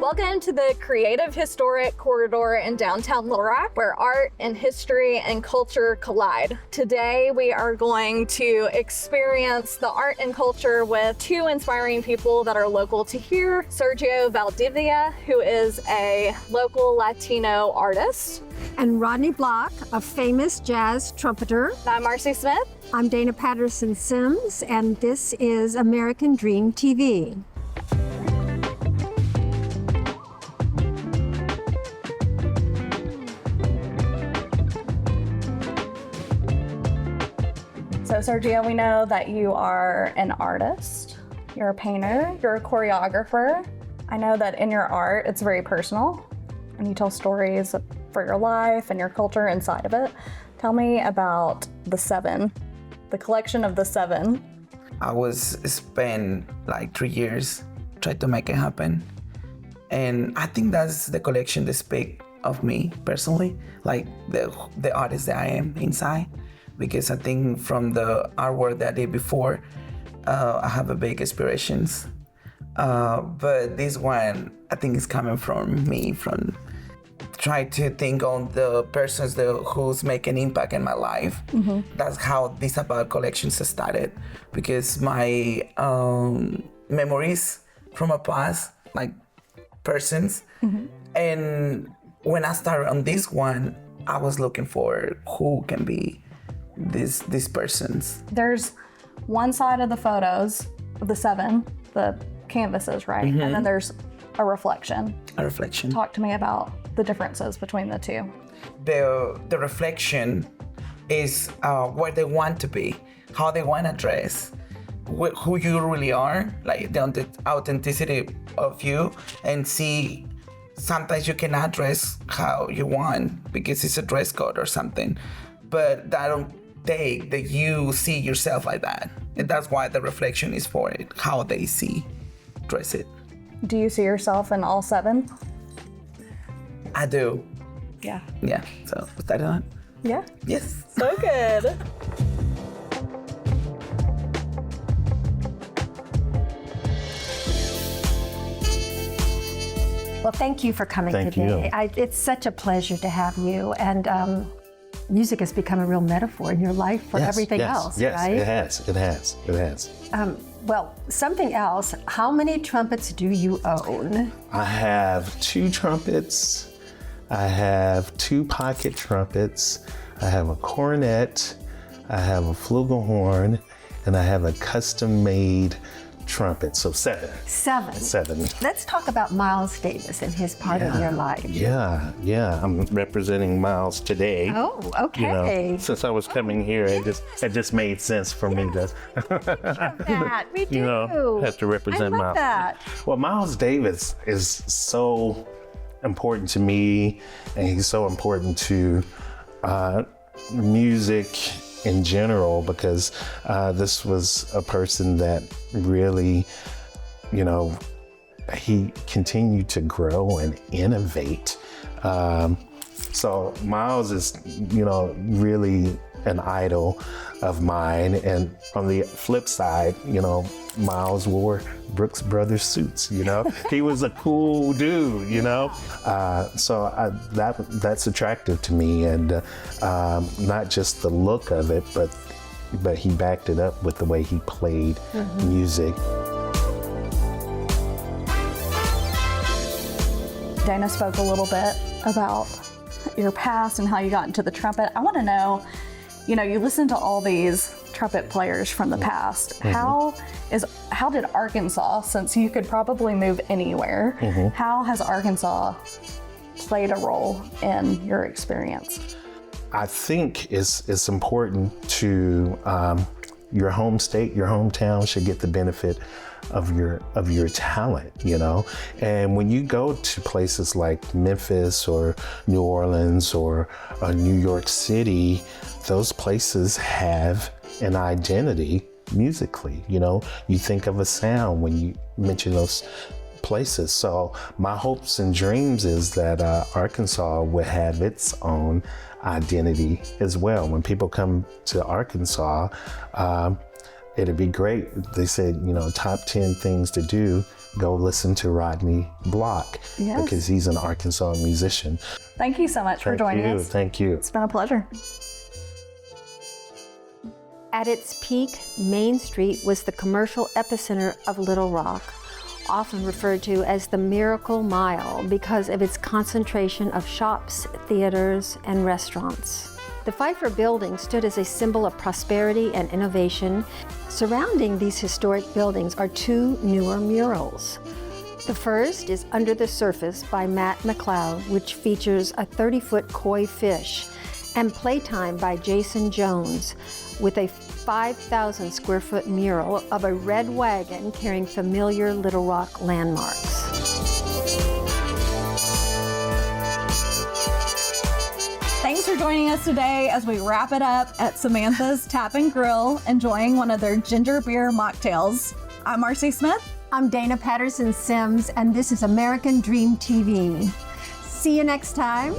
Welcome to the Creative Historic Corridor in downtown Little Rock, where art and history and culture collide. Today, we are going to experience the art and culture with two inspiring people that are local to here. Sergio Valdivia, who is a local Latino artist. And Rodney Block, a famous jazz trumpeter. I'm Marci Smith. I'm Dana Patterson Sims, and this is American Dream TV. So Sergio, we know that you are an artist, you're a painter, you're a choreographer. I know that in your art, it's very personal and you tell stories for your life and your culture inside of it. Tell me about the Seven, the collection of the Seven. I was spent like 3 years trying to make it happen. And I think that's the collection that speaks of me personally, like the artist that I am inside. Because I think from the artwork that I did before, I have a big inspirations. But this one, I think is coming from me, from trying to think on the persons who's making impact in my life. Mm-hmm. That's how this about collections started. Because my memories from my past, like persons. Mm-hmm. And when I started on this one, I was looking for who can be these persons. There's one side of the photos of the Seven, the canvases, right? Mm-hmm. And then there's a reflection. A reflection. Talk to me about the differences between the two. The reflection is where they want to be, how they want to dress, who you really are, like the authenticity of you, and see sometimes you cannot dress how you want because it's a dress code or something, but that don't take that you see yourself like that. And that's why the reflection is for it, how they dress it. Do you see yourself in all seven? I do. Yeah. Yeah, so was that on? Yeah. Yes. So good. Well, thank you for coming today. It's such a pleasure to have you. And music has become a real metaphor in your life for everything else, right? Yes, it has. Well, something else, how many trumpets do you own? I have 2 trumpets. I have 2 pocket trumpets. I have a cornet. I have a flugelhorn, and I have a custom-made trumpet, so 7. 7. Let's talk about Miles Davis and his part of your life. Yeah. I'm representing Miles today. Oh, okay. You know, since I was coming here, it just made sense for me to that. We do. Have to represent I love Miles. That. Well, Miles Davis is so important to me, and he's so important to music in general, because this was a person that really, he continued to grow and innovate. So Miles is, really an idol of mine. And on the flip side, Miles wore Brooks Brothers suits, he was a cool dude, so that's attractive to me, and not just the look of it, but he backed it up with the way he played music. Dana spoke a little bit about your past and how you got into the trumpet. I want to know, you listen to all these trumpet players from the past. How did Arkansas, since you could probably move anywhere, how has Arkansas played a role in your experience? I think it's important to your home state, your hometown should get the benefit of your talent, And when you go to places like Memphis or New Orleans or New York City, those places have an identity musically, You think of a sound when you mention those places. So my hopes and dreams is that Arkansas would have its own identity as well. When people come to Arkansas, it'd be great. They said, top 10 things to do, go listen to Rodney Block, because he's an Arkansas musician. Thank you so much for joining us. Thank you. It's been a pleasure. At its peak, Main Street was the commercial epicenter of Little Rock, often referred to as the Miracle Mile because of its concentration of shops, theaters, and restaurants. The Pfeiffer Building stood as a symbol of prosperity and innovation. Surrounding these historic buildings are two newer murals. The first is Under the Surface by Matt McLeod, which features a 30-foot koi fish, and Playtime by Jason Jones, with a 5,000 square foot mural of a red wagon carrying familiar Little Rock landmarks. Thanks for joining us today as we wrap it up at Samantha's Tap and Grill, enjoying one of their ginger beer mocktails. I'm Marci Smith. I'm Dana Patterson Sims, and this is American Dream TV. See you next time.